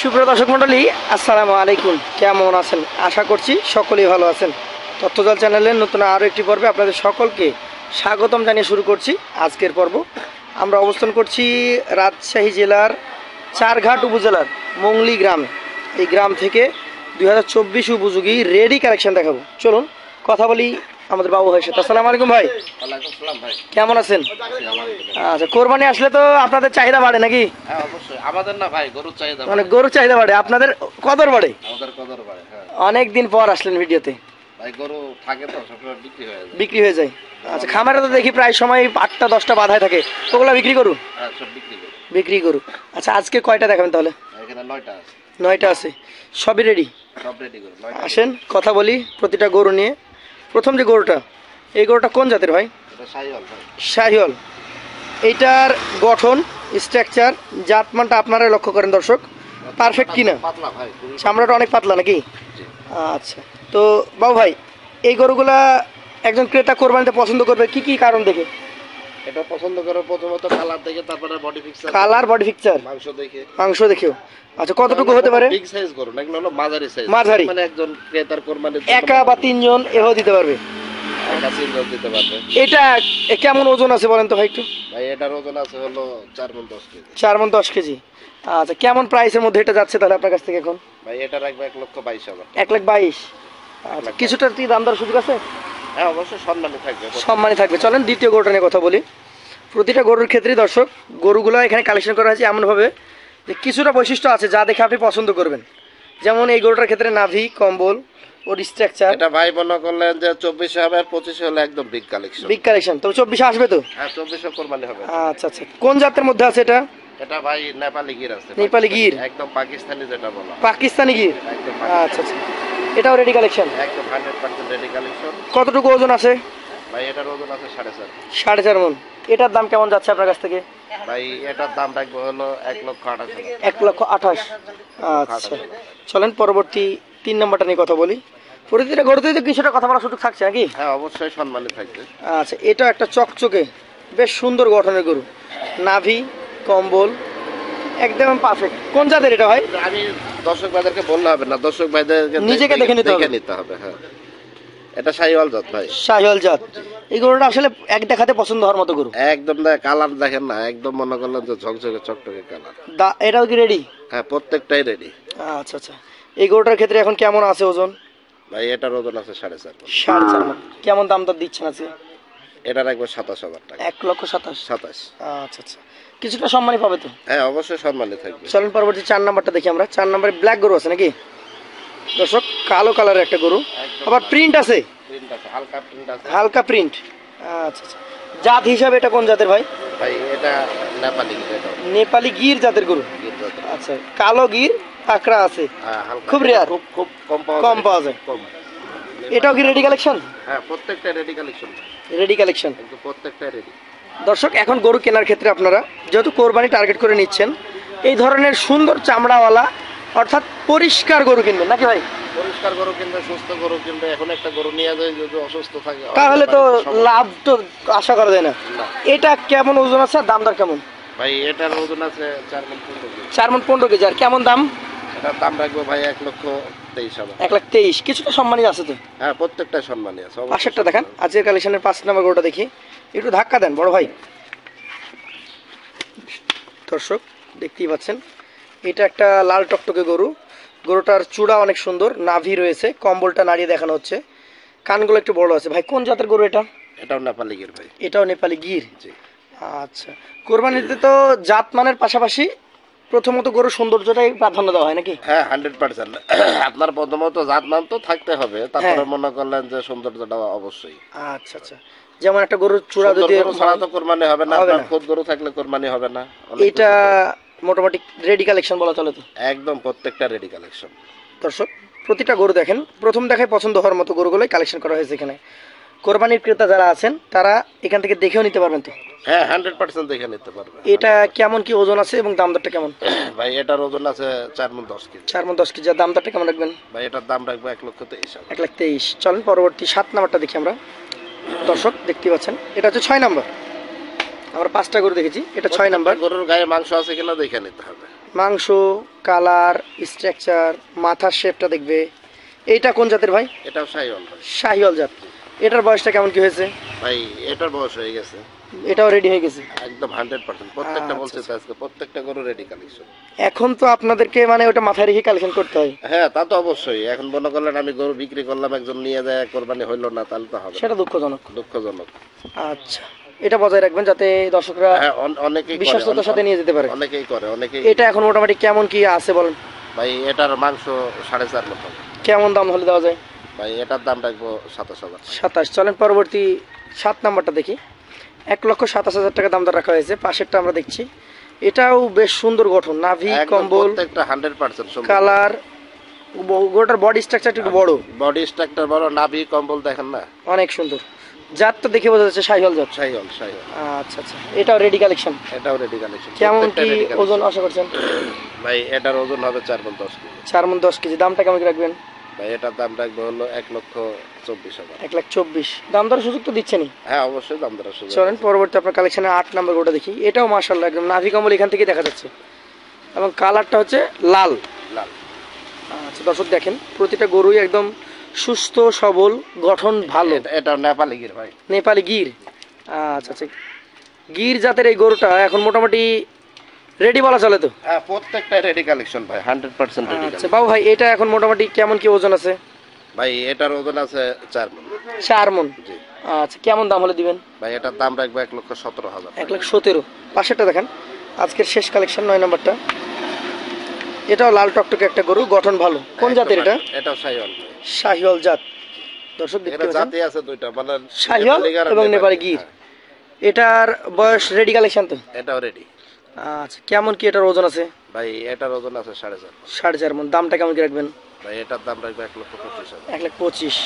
সুপ্রিয় দর্শক মণ্ডলী, আসসালামু আলাইকুম। কেমন আছেন? আশা করছি সকলেই ভালো আছেন। তথ্যজাল চ্যানেলের নতুন আরও একটি পর্বে আপনাদের সকলকে স্বাগতম জানিয়ে শুরু করছি আজকের পর্ব। আমরা অবস্থান করছি রাজশাহী জেলার চারঘাট উপজেলার মংলি গ্রামে। এই গ্রাম থেকে 2024 উপযোগী রেডি কালেকশন দেখাবো। চলুন কথা বলি আমাদের বাবু ভাইয়ের সাথে। আসসালামু আলাইকুম ভাই। কেমন আছেন? আচ্ছা, কোরবানি আসলে তো আপনাদের চাহিদা বাড়ে নাকি? হ্যাঁ অবশ্যই, আমাদের না ভাই গরুর চাহিদা মানে গরুর চাহিদা বাড়ে, আপনাদের কদর বাড়ে। আমাদের কদর বাড়ে। হ্যাঁ অনেক দিন পর আসলেন ভিডিওতে। ভাই গরু থাকে তো সবসময় বিক্রি হয়ে হয়ে যায়। যায়। আচ্ছা, খামারে তো দেখি প্রায় সময় 8টা-10টা বাধায় থাকে, ওগুলো বিক্রি করুন? হ্যাঁ সব বিক্রি করু। আচ্ছা, আজকে কয়টা দেখাবেন তাহলে? এখানে 9টা আছে। 9টা আছে, সবই রেডি। সব রেডি করুন। আসেন কথা বলি প্রতিটা গরু নিয়ে। প্রথম যে গরুটা, এই গরুটা কোন জাতের ভাই? এটা শাহিওয়াল ভাই। শাহিওয়াল। এইটার গঠন, স্ট্রাকচার, জাতমানটা আপনারাই লক্ষ্য করেন দর্শক, পারফেক্ট কিনা? পাতলা ভাই, চামড়াটা অনেক পাতলা নাকি? আচ্ছা, তো বাবু ভাই, এই গরুগুলা একজন ক্রেতা কোরবানিতে পছন্দ করবে কি কি কারণ দেখে? এটা পছন্দ করে প্রথমত কালার দেখে, তারপরে body picture. Colour, body picture, মাংস দেখেও। আচ্ছা, কতটুকু হতে পারে? বিগ সাইজ করুন, এগুলো হলো মাঝারি সাইজ। মাঝারি মানে একজন ক্রেতার কোরবানি একা বা তিনজন এও দিতে পারবে। একা তিনজন দিতে পারবে। এটা কেমন ওজন আছে বলেন তো ভাই একটু? ভাই এটার ওজন আছে হলো 4 মণ 10 কেজি। 4 মণ 10 কেজি। আচ্ছা, কেমন প্রাইসের মধ্যে এটা যাচ্ছে তাহলে আপনার কাছ থেকে এখন? ভাই এটা রাখবে 1,22,000। 1,22,000। আচ্ছা, কিছুটা কি দাম দর সুযোগ আছে? হ্যাঁ অবশ্যই, সম্মানই থাকবে। সম্মানই থাকবে। চলেন দ্বিতীয় গরুটা নিয়ে কথা বলি। প্রতিটা গরুর ক্ষেত্রেই দর্শক গরুগুলো এখানে কালেকশন করা হয়েছে এমনভাবে যে কিছুটা বৈশিষ্ট্য আছে যা দেখে আপনি পছন্দ করবেন। যেমন এই গরুটার ক্ষেত্রে নাভি, কম্বল, ওর স্ট্রাকচার। এটা ভাই মনে করলেন যে 24 হবে আর 25 হলে একদম বিগ কালেকশন। Big collection. তবে 24 আসবে তো? হ্যাঁ 24 কোরবানি হবে। আচ্ছা আচ্ছা, কোন জাতের মধ্যে আছে এটা? এটা ভাই নেপালি গির আছে। নেপালি গির, একদম পাকিস্তানি যেটা বলা। পাকিস্তানি গির। একদম। আচ্ছা আচ্ছা, এটাও রেডি কালেকশন? একদম 100% রেডি কালেকশন। কতটুকু ওজন আছে? ভাই এটার ওজন আছে 4.5। 4.5 মণ। এটার দাম কেমন যাচ্ছে আপনার কাছ থেকে? ভাই এটার দাম রাখবো হলো 1,28,000। 1,28,000। আচ্ছা, চলেন পরবর্তী 3 নম্বরটা নিয়ে কথা বলি। প্রতিটা গরুতে তো কিছুটা কথা বলার সুযোগ থাকছে নাকি? হ্যাঁ অবশ্যই, সম্মানী থাকবে। আচ্ছা, এটা একটা চকচকে বেশ সুন্দর গঠনের গরু, নাভি, কম্বল একদম পারফেক্ট। কোন জাতের এটা ভাই? আমি দর্শক ভাইদেরকে বললে হবে না, দর্শক ভাইদেরকে নিজেকে দেখে নিতে হবে। হ্যাঁ এটা শাহিওয়াল জাত ভাই। শাহিওয়াল জাত। এই গরুটা আসলে এক দেখাতে পছন্দ হওয়ার মতো গরু। একদম কালার দেখেন না, একদম মনে করলেন যে ঝকঝকে চকচকে কালার। এটাও কি রেডি? হ্যাঁ প্রত্যেকটাই রেডি। আচ্ছা আচ্ছা, এই গরুটার ক্ষেত্রে এখন কেমন আছে ওজন? ভাই এটার ওজন আছে 4.5। 4.5। কেমন দাম দর দিচ্ছেন আছে? এটা রাখবো 27,000 টাকা। 1,27,000। আচ্ছা আচ্ছা, কিছুটা সম্মানই পাবে তো? হ্যাঁ অবশ্যই, সম্মানই থাকবে। চলেন পরবর্তী 4 নাম্বারটা দেখি আমরা। 4 নম্বরে ব্ল্যাক গরু আছে নাকি দর্শক? কালো কালারের একটা গরু, আবার প্রিন্ট আছে, হালকা প্রিন্ট। আচ্ছা আচ্ছা, জাত হিসাবে এটা কোন জাতের ভাই? ভাই এটা নেপালি গির। নেপালি গির জাতের গরু। আচ্ছা, কালো গির, পাকড়া আছে, খুব রেয়ার, খুব কম পাওয়া যায়। এটাও কি রেডি কালেকশন? হ্যাঁ প্রত্যেকটা রেডি কালেকশন। রেডি কালেকশন, কিন্তু প্রত্যেকটা রেডি। দর্শক এখন গরু কেনার ক্ষেত্রে আপনারা যেহেতু কোরবানি টার্গেট করে নিচ্ছেন, এই ধরনের সুন্দর চামড়াওয়ালা অর্থাৎ পরিষ্কার গরু কিনবেন নাকি ভাই? পরিষ্কার গরু কিনবে, সুস্থ গরু কিনবে। এখন একটা গরু নিয়ে যায় যদি অসুস্থ থাকে তাহলে তো লাভ তো আশা করা যায় না। এটা কেমন ওজন আছে, দাম দর কেমন? ভাই এটার ওজন আছে 4 মণ 15 কেজি। 4 মণ 15 কেজি। আর কেমন দাম? এটার দাম রাখবো ভাই 1,23,000। 1,23,000। কিছুটা সম্মানই আছে তো? হ্যাঁ প্রত্যেকটা সম্মানী আছে। পাশেরটা দেখেন, আজকের কালেকশনের 5 নম্বর গরুটা দেখি। একটু ধাক্কা দেন বড় ভাই। দর্শক দেখতেই পাচ্ছেন, এটা একটা লাল টকটকে গরু। গরুটার চূড়া অনেক সুন্দর, নাভি রয়েছে, কম্বলটা নাড়িয়ে দেখানো হচ্ছে, কানগুলো একটু বড় আছে। ভাই কোন জাতের গরু এটা? এটাও নেপালি গির ভাই। এটাও নেপালি গির। জি। আচ্ছা, কোরবানিতে তো জাত মানের পাশাপাশি প্রথমত গরু সৌন্দর্যটাই প্রাধান্য দেওয়া হয় নাকি? হ্যাঁ 100%। আপনার প্রথমত জাতমান তো থাকতে হবে, তারপরে মনে করলেন যে সৌন্দর্যটা অবশ্যই। আচ্ছা আচ্ছা, যেমন একটা গরুর চূড়া যদি ছাড়া তো কোরবানি হবে না, আপনার খোদ গরু থাকলে কোরবানি হবে না। এটা মোটামুটি রেডি কালেকশন বলা চলে তো? একদম প্রত্যেকটা রেডি কালেকশন। দর্শক প্রতিটা গরু দেখেন, প্রথম দেখায় পছন্দ হওয়ার মতো গরুগুলোই কালেকশন করা হয়েছে এখানে। কোরবানির ক্রেতা যারা আছেন তারা এখান থেকে দেখেও নিতে পারবেন তো? হ্যাঁ 100% দেখে নিতে পারবে। এটা কেমন কি ওজন আছে এবং দাম দরটা কেমন? ভাই এটার ওজন আছে 4 মণ 10 কেজি। 4 মণ 10 কেজি। আর দাম দরটা কেমন রাখবেন? ভাই এটার দাম রাখবো 1,23,000। 1,23,000। চলেন পরবর্তী 7 নাম্বারটা দেখি আমরা। দর্শক দেখতে পাচ্ছেন, এটা হচ্ছে 6 নাম্বার। আমরা 5টা গরু দেখেছি, এটা 6 নাম্বার। গরুর গায়ে মাংস আছে কিনা দেখে নিতে হবে। মাংস, কালার, স্ট্রাকচার, মাথার শেপটা দেখবে। এইটা কোন জাতের ভাই? এটাও শাহিওয়াল ভাই। শাহিওয়াল জাত। এটার বয়সটা কেমন কি হয়েছে? ভাই এটার বয়স হয়ে গেছে, এটাও রেডি হয়ে গেছে একদম 100%। প্রত্যেকটা আচ্ছা, বলছে তো আজকে প্রত্যেকটা গরু রেডি কালেকশন। এখন তো আপনাদেরকে মানে ওটা মাথায় রেখে কালেকশন করতে হয়। হ্যাঁ তা তো অবশ্যই। এখন মনে করলেন আমি গরু বিক্রি করলাম, একজন নিয়ে যায় কোরবানি হইলো না, তাহলে তো হবে না। সেটা দুঃখজনক। দুঃখজনক। আচ্ছা, এটা বজায় রাখবেন যাতে দর্শকরা হ্যাঁ অনেকেই করে, বিশ্বস্ততার সাথে নিয়ে যেতে পারে। অনেকেই করে, অনেকেই। এটা এখন মোটামুটি কেমন কি আছে বলেন? ভাই এটার মাংস 4.5 মতো। কেমন দাম হলে দেওয়া যায়? ভাই এটার দাম রাখবো 27,000। 27। চলেন পরবর্তী 7 নাম্বারটা দেখি। 1,27,000 টাকা দাম দর রাখা হয়েছে। পাশেরটা আমরা দেখছি, এটাও বেশ সুন্দর গঠন, নাভি, একদম কম্বল, প্রত্যেকটা 100% সম্পূর্ণ। কালার, গোটার বডি স্ট্রাকচার একটু বড়, বডি স্ট্রাকচার বড়, নাভি কম্বল দেখেন না, অনেক সুন্দর। জাত তো দেখে বোঝা যাচ্ছে শাহিওয়াল জাত। শাহিওয়াল। আচ্ছা আচ্ছা, এটাও রেডি কালেকশন। এটাও রেডি কালেকশন। কেমন কি ওজন আশা করছেন? ভাই এটার ওজন হবে 4 মণ 10 কেজি। 4 মণ 10 কেজি। দামটা কেমন কি রাখবেন? ভাই এটার দাম রাখবো হলো 1,24,000। 1,24,000। দাম দর সুযোগ তো দিচ্ছেনই। হ্যাঁ অবশ্যই দাম দর সুযোগ। চলেন পরবর্তী আপনার কালেকশনে 8 নাম্বার গোটা দেখি। এটাও মাশাআল্লাহ একদম নাভি কম্বল এখান থেকে দেখা যাচ্ছে, এবং কালারটা হচ্ছে লাল। লাল। আচ্ছা দর্শক দেখেন, প্রতিটা গরুই একদম সুস্থ সবল, গঠন ভালো। এটা নেপালি গির ভাই। নেপালি গির। আচ্ছা আচ্ছা, গির জাতের এই গরুটা এখন মোটামুটি রেডি বলা চলে তো? হ্যাঁ প্রত্যেকটা রেডি কালেকশন ভাই, 100% রেডি আচ্ছা কালেকশন। বাবু ভাই, এটা এখন মোটামুটি কেমন কি ওজন আছে? ভাই এটার ওজন আছে 4 মণ। 4 মণ। জি। আচ্ছা, কেমন দাম হলে দিবেন? ভাই এটার দাম রাখবো 1,17,000। 1,17,000। পাশেরটা দেখেন, আজকের শেষ কালেকশন 9 নাম্বারটা। এটাও লাল টকটকে একটা গরু, গঠন ভালো। কোন জাতের এটা? এটাও শাহিওয়াল। শাহিওয়াল জাত। দর্শক দেখতে এটা পাচ্ছেন, জাতি আছে দুইটা, মানে শাহিওয়াল এবং নেপালি গির। এটার বয়স রেডি কালেকশন তো? এটাও রেডি। আচ্ছা, কেমন কি এটার ওজন আছে? ভাই এটার ওজন আছে 4.5 মণ। 4.5 মণ। দামটা কেমন কি রাখবেন? ভাই এটার দাম রাখবো 1,25,000। 1,25,000।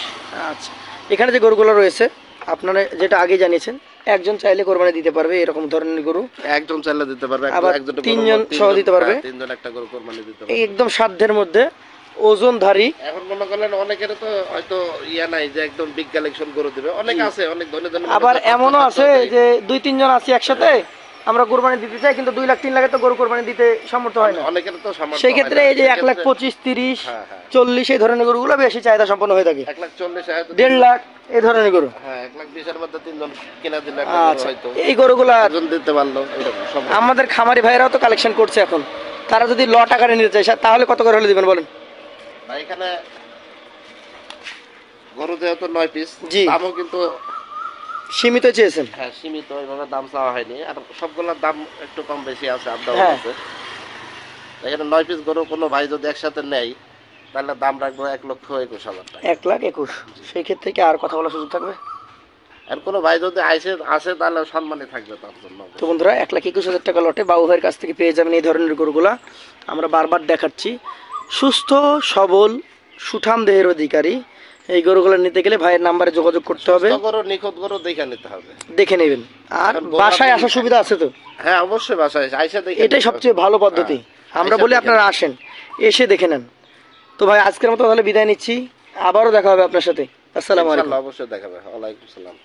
আচ্ছা, এখানে যে গরুগুলো রয়েছে আপনারা যেটা আগে জানিয়েছেন, একজন চাইলে কোরবানি দিতে পারবে এরকম ধরনের গরু, একজন চাইলে দিতে পারবে, আবার একজন 3 জন সহ দিতে পারবে। তিনজন একটা গরু কোরবানি দিতে এই পারবে। একদম সাধ্যের মধ্যে ওজনধারী। এখন মনে করলেন অনেকের তো হয়তো ইয়া নাই যে একদম বিগ কালেকশন গরু দিবে, অনেক আছে, অনেক ধনী ধনী। আবার এমনও আছে যে 2-3 জন আছি একসাথে, আমরা কোরবানি দিতে চাই কিন্তু 2 লাখ 3 লাখে তো গরু কোরবানি দিতে সমর্থ হয় না। অনেকের তো সামর্থ্য সেই ক্ষেত্রে হয় না। এই যে সেক্ষেত্রে 1,25,000, 30, হ্যাঁ, হ্যাঁ। 40 এই ধরনের গরুগুলো বেশি চাহিদা সম্পন্ন হয়ে থাকে। 1,40,000 1.5 লাখ এই ধরনের গরু। হ্যাঁ 1,20,000 এর মধ্যে তিনজন কিনা দিলে একটা গরু আচ্ছা, হয়তো এই গরুগুলা একজন দিতে পারলো, এরকম সম্ভব। আমাদের খামারি ভাইরাও তো কালেকশন করছে এখন। তারা যদি লট আকারে নিতে চায় তাহলে কত করে হলে দিবেন বলেন? ভাই এখানে গরু যেহেতু 9 পিস, জি। দামও কিন্তু সীমিত চেয়েছেন। হ্যাঁ সীমিত, ওইভাবে দাম চাওয়া হয়নি। আর সবগুলোর দাম একটু কম বেশি আছে, আপ ডাউন হ্যাঁ। আছে। এখানে 9 পিস গরু কোনো ভাই যদি একসাথে নেয় তাহলে দাম রাখবো 1,21,000 টাকা। 1,21,000। সেই ক্ষেত্রে কি আর কথা বলার সুযোগ থাকবে? আর কোনো ভাই যদি আসে তাহলে সম্মানই থাকবে তার জন্য। তো বন্ধুরা, 1,21,000 টাকা লটে বাবু ভাইয়ের কাছ থেকে পেয়ে যাবেন এই ধরনের গরুগুলা। আমরা বারবার দেখাচ্ছি, সুস্থ সবল সুঠাম দেহের অধিকারী এই গরুগুলো নিতে গেলে ভাইয়ের নাম্বারে যোগাযোগ করতে হবে, সুস্থ গরু, নিখুঁত গরু দেখে নিতে হবে, দেখে নেবেন। আর এখন গরু বাসায় আপনি- আসার সুবিধা আছে তো? হ্যাঁ অবশ্যই বাসায় আইসা দেখে এটাই নিতে সবচেয়ে হবে। ভালো পদ্ধতি। হ্যাঁ, আমরা আইসা বলি দেখে আপনারা নিতে আসেন, এসে দেখে নেন। তো ভাই আজকের মতো তাহলে বিদায় নিচ্ছি, আবারও দেখা হবে আপনার সাথে। আসসালামু হবে। আলাইকুম। ইনশাআল্লাহ অবশ্যই দেখাবে। ওয়ালাইকুম সালাম।